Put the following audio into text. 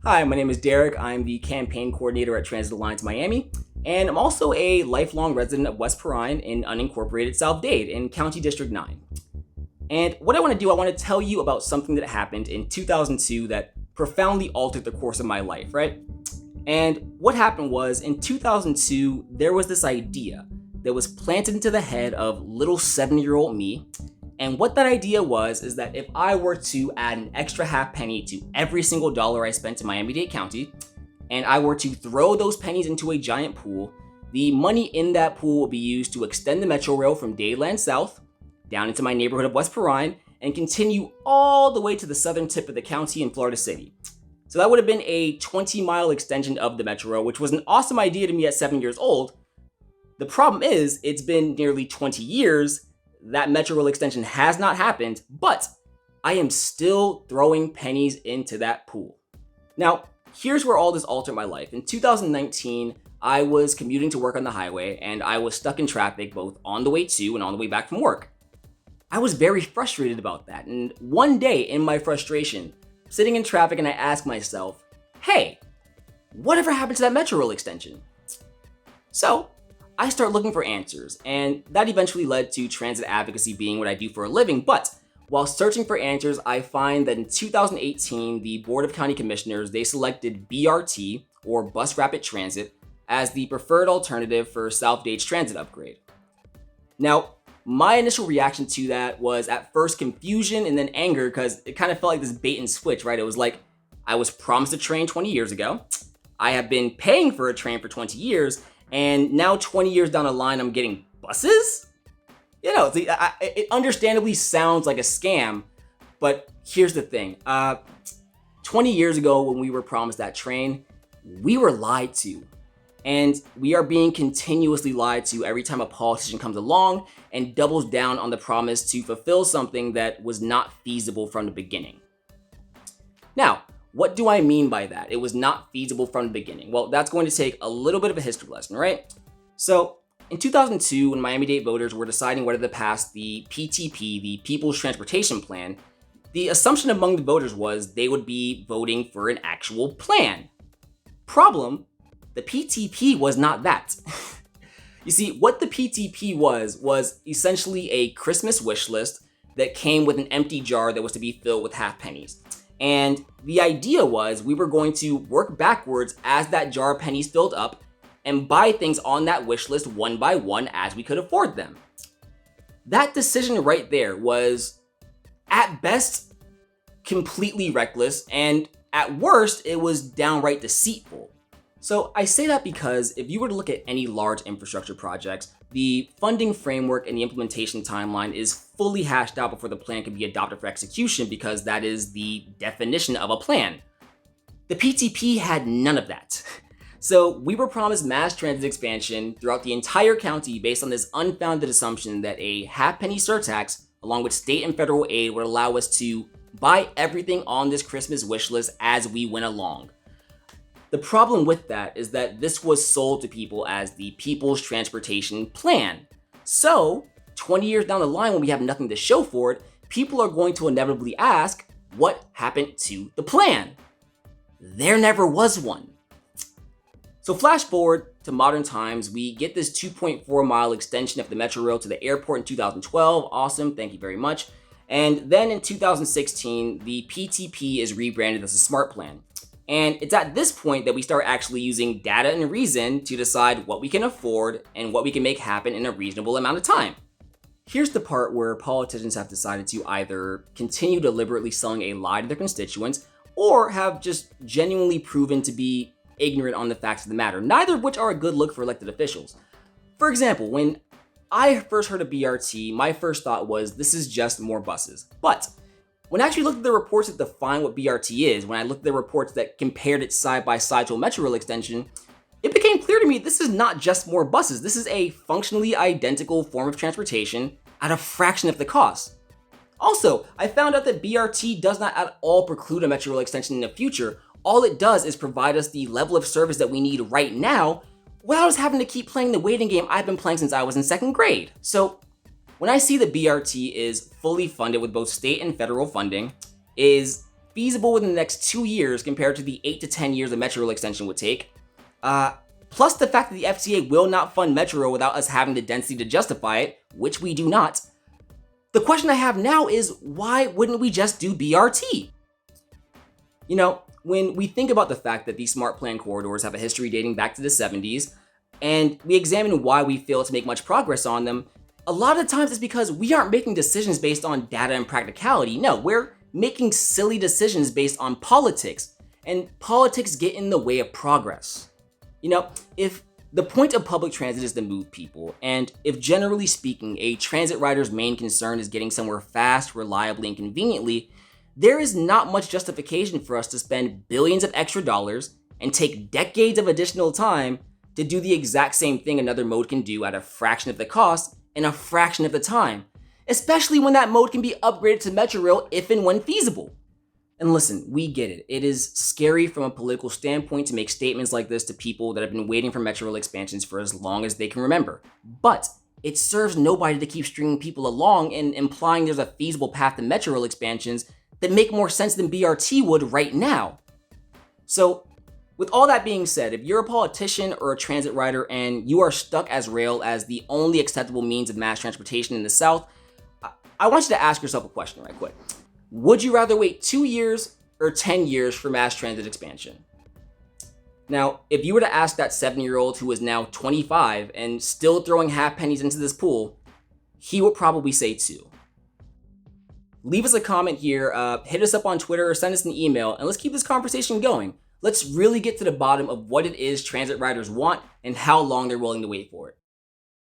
Hi, my name is Derrick. I'm the campaign coordinator at Transit Alliance Miami, and I'm also a lifelong resident of West Perrine in unincorporated South Dade in County District 9. And what I want to do, I want to tell you about something that happened in 2002 that profoundly altered the course of my life, right? And what happened was, in 2002, there was this idea that was planted into the head of little 7-year-old me. And what that idea was is that if I were to add an extra half penny to every single dollar I spent in Miami-Dade County, and I were to throw those pennies into a giant pool, the money in that pool would be used to extend the metro rail from Dadeland South down into my neighborhood of West Perrine and continue all the way to the southern tip of the county in Florida City. So that would have been a 20-mile extension of the metro rail, which was an awesome idea to me at 7 years old. The problem is, it's been nearly 20 years. That metro rail extension has not happened, but I am still throwing pennies into that pool. Now, here's where all this altered my life. In 2019, I was commuting to work on the highway, and I was stuck in traffic both on the way to and on the way back from work. I was very frustrated about that, and one day in my frustration, sitting in traffic, and I asked myself, hey, whatever happened to that metro rail extension? So I start looking for answers, and that eventually led to transit advocacy being what I do for a living. But while searching for answers, I find that in 2018, the Board of County Commissioners, they selected BRT, or Bus Rapid Transit, as the preferred alternative for South Dade's transit upgrade. Now, my initial reaction to that was at first confusion and then anger, because it kind of felt like this bait and switch, right? It was like, I was promised a train 20 years ago. I have been paying for a train for 20 years, and now 20 years down the line, I'm getting buses? It understandably sounds like a scam, but here's the thing. 20 years ago, when we were promised that train, we were lied to. And we are being continuously lied to every time a politician comes along and doubles down on the promise to fulfill something that was not feasible from the beginning. Now, what do I mean by that? It was not feasible from the beginning. Well, that's going to take a little bit of a history lesson, right? So in 2002, when Miami-Dade voters were deciding whether to pass the PTP, the People's Transportation Plan, the assumption among the voters was they would be voting for an actual plan. Problem, the PTP was not that. You see, what the PTP was essentially a Christmas wish list that came with an empty jar that was to be filled with half pennies. And the idea was we were going to work backwards as that jar of pennies filled up and buy things on that wish list one by one as we could afford them. That decision right there was, at best, completely reckless, and at worst, it was downright deceitful. So I say that because if you were to look at any large infrastructure projects, the funding framework and the implementation timeline is fully hashed out before the plan can be adopted for execution, because that is the definition of a plan. The PTP had none of that. So we were promised mass transit expansion throughout the entire county based on this unfounded assumption that a half-penny surtax, along with state and federal aid, would allow us to buy everything on this Christmas wish list as we went along. The problem with that is that this was sold to people as the People's Transportation Plan. So, 20 years down the line, when we have nothing to show for it, people are going to inevitably ask, what happened to the plan? There never was one. So flash forward to modern times, we get this 2.4-mile extension of the metro rail to the airport in 2012. Awesome, thank you very much. And then in 2016, the PTP is rebranded as a SMART plan. And it's at this point that we start actually using data and reason to decide what we can afford and what we can make happen in a reasonable amount of time. Here's the part where politicians have decided to either continue deliberately selling a lie to their constituents or have just genuinely proven to be ignorant on the facts of the matter, neither of which are a good look for elected officials. For example, when I first heard of BRT, my first thought was this is just more buses. But when I actually looked at the reports that define what BRT is, when I looked at the reports that compared it side by side to a metro rail extension, it became clear to me this is not just more buses. This is a functionally identical form of transportation at a fraction of the cost. Also, I found out that BRT does not at all preclude a metro rail extension in the future. All it does is provide us the level of service that we need right now without us having to keep playing the waiting game I've been playing since I was in second grade. So when I see the BRT is fully funded with both state and federal funding, is feasible within the next 2 years compared to the 8 to 10 years a Metro Rail extension would take. Plus the fact that the FTA will not fund Metro Rail without us having the density to justify it, which we do not. The question I have now is, why wouldn't we just do BRT? You know, when we think about the fact that these smart plan corridors have a history dating back to the 70s, and we examine why we fail to make much progress on them, a lot of times it's because we aren't making decisions based on data and practicality. No, we're making silly decisions based on politics, and politics get in the way of progress. You know, if the point of public transit is to move people, and if generally speaking, a transit rider's main concern is getting somewhere fast, reliably, and conveniently, there is not much justification for us to spend billions of extra dollars and take decades of additional time to do the exact same thing another mode can do at a fraction of the cost and a fraction of the time, especially when that mode can be upgraded to Metro Rail if and when feasible. And listen, we get it. It is scary from a political standpoint to make statements like this to people that have been waiting for Metro Rail expansions for as long as they can remember. But it serves nobody to keep stringing people along and implying there's a feasible path to Metro Rail expansions that make more sense than BRT would right now. So, with all that being said, if you're a politician or a transit rider and you are stuck as rail as the only acceptable means of mass transportation in the South, I want you to ask yourself a question right quick. Would you rather wait 2 years or 10 years for mass transit expansion? Now, if you were to ask that 7-year-old who is now 25 and still throwing half pennies into this pool, he would probably say 2. Leave us a comment here, hit us up on Twitter or send us an email, and let's keep this conversation going. Let's really get to the bottom of what it is transit riders want and how long they're willing to wait for it.